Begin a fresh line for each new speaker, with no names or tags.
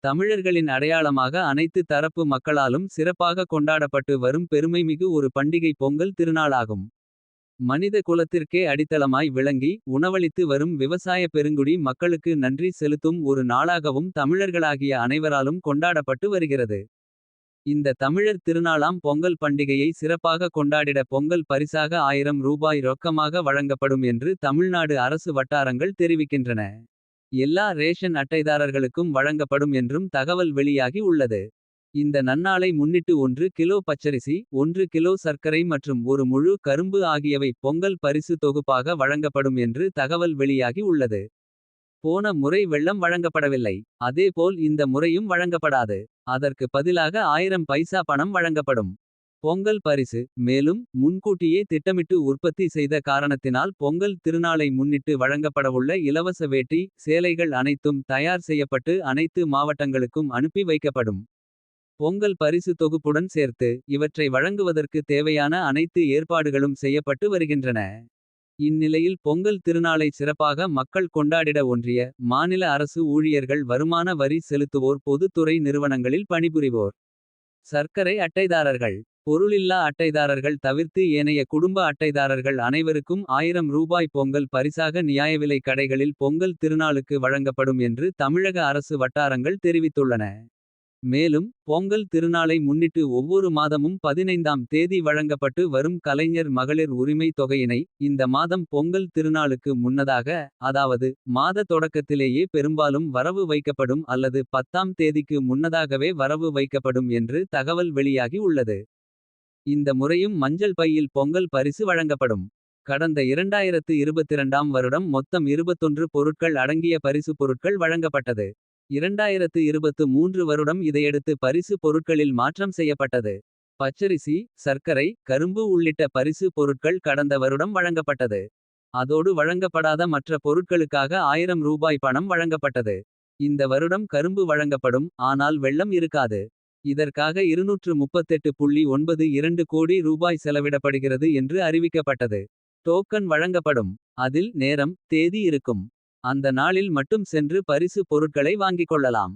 தமிழர்களின் அடையாளமாக அனைத்து தரப்பு மக்களாலும் சிறப்பாக கொண்டாடப்பட்டு வரும் பெருமைமிகு ஒரு பண்டிகை பொங்கல் திருநாளாகும். மனித குலத்திற்கே அடித்தளமாய் விளங்கி உணவளித்து வரும் விவசாய பெருங்குடி மக்களுக்கு நன்றி செலுத்தும் ஒரு நாளாகவும் தமிழர்களாகிய அனைவராலும் கொண்டாடப்பட்டு வருகிறது. இந்த தமிழர் திருநாளாம் பொங்கல் பண்டிகையை சிறப்பாக கொண்டாடிட பொங்கல் பரிசாக ரூபாய் 1000 ரொக்கமாக வழங்கப்படும் என்று தமிழ்நாடு அரசு வட்டாரங்கள் தெரிவிக்கின்றன. எல்லா ரேஷன் அட்டைதாரர்களுக்கும் வழங்கப்படும் என்றும் தகவல் வெளியாகி உள்ளது. இந்த நன்னாளை முன்னிட்டு 1 கிலோ பச்சரிசி 1 கிலோ சர்க்கரை மற்றும் ஒரு முழு கரும்பு ஆகியவை பொங்கல் பரிசு தொகுப்பாக வழங்கப்படும் என்று தகவல் வெளியாகி உள்ளது. போன முறை வெல்லம் வழங்கப்படவில்லை. அதேபோல் இந்த முறையும் வழங்கப்படாது. அதற்கு பதிலாக 1000 பைசா பணம் வழங்கப்படும். பொங்கல் பரிசு மேலும் முன்கூட்டியே திட்டமிட்டு உற்பத்தி செய்த காரணத்தினால் பொங்கல் திருநாளை முன்னிட்டு வழங்கப்படவுள்ள இலவச வேட்டி. சேலைகள் அனைத்தும் தயார் செய்யப்பட்டு அனைத்து மாவட்டங்களுக்கும் அனுப்பி வைக்கப்படும். பொங்கல் பரிசு தொகுப்புடன் சேர்த்து இவற்றை வழங்குவதற்கு தேவையான அனைத்து ஏற்பாடுகளும் செய்யப்பட்டு வருகின்றன. இந்நிலையில் பொங்கல் திருநாளை சிறப்பாக மக்கள் கொண்டாடிட ஒன்றிய. மாநில அரசு ஊழியர்கள் வருமான வரி செலுத்துவோர் பொதுத்துறை நிறுவனங்களில் பணிபுரிவோர். சர்க்கரை அட்டைதாரர்கள் பொருளில்லா அட்டைதாரர்கள் தவிர்த்து ஏனைய குடும்ப அட்டைதாரர்கள் அனைவருக்கும் ரூபாய் பொங்கல் பரிசாக நியாயவிலை கடைகளில் பொங்கல் திருநாளுக்கு வழங்கப்படும் என்று தமிழக அரசு வட்டாரங்கள் தெரிவித்துள்ளன. மேலும் பொங்கல் திருநாளை முன்னிட்டு ஒவ்வொரு மாதமும் 15ஆம் தேதி வழங்கப்பட்டு வரும் கலைஞர் மகளிர் உரிமை தொகையினை. இந்த மாதம் பொங்கல் திருநாளுக்கு முன்னதாக அதாவது மாத தொடக்கத்திலேயே பெரும்பாலும் வரவு வைக்கப்படும் அல்லது 10ஆம் தேதிக்கு முன்னதாகவே வரவு வைக்கப்படும் என்று தகவல் வெளியாகி உள்ளது. இந்த முறையும் மஞ்சள் பையில் பொங்கல் பரிசு வழங்கப்படும். கடந்த 2022ஆம் வருடம் மொத்தம் 21 பொருட்கள் அடங்கிய பரிசு பொருட்கள் வழங்கப்பட்டது. 2023 வருடம் இதையடுத்து பரிசு பொருட்களில் மாற்றம் செய்யப்பட்டது. பச்சரிசி சர்க்கரை கரும்பு உள்ளிட்ட பரிசு பொருட்கள் கடந்த வருடம் வழங்கப்பட்டது. அதோடு வழங்கப்படாத மற்ற பொருட்களுக்காக ரூபாய் பணம் வழங்கப்பட்டது. இந்த வருடம் கரும்பு வழங்கப்படும் ஆனால் வெல்லம் இருக்காது. இதற்காக 238.92 கோடி ரூபாய் செலவிடப்படுகிறது என்று அறிவிக்கப்பட்டது. டோக்கன் வழங்கப்படும். அதில் நேரம் தேதி இருக்கும். அந்த நாளில் மட்டும் சென்று பரிசு பொருட்களை வாங்கிக் கொள்ளலாம்.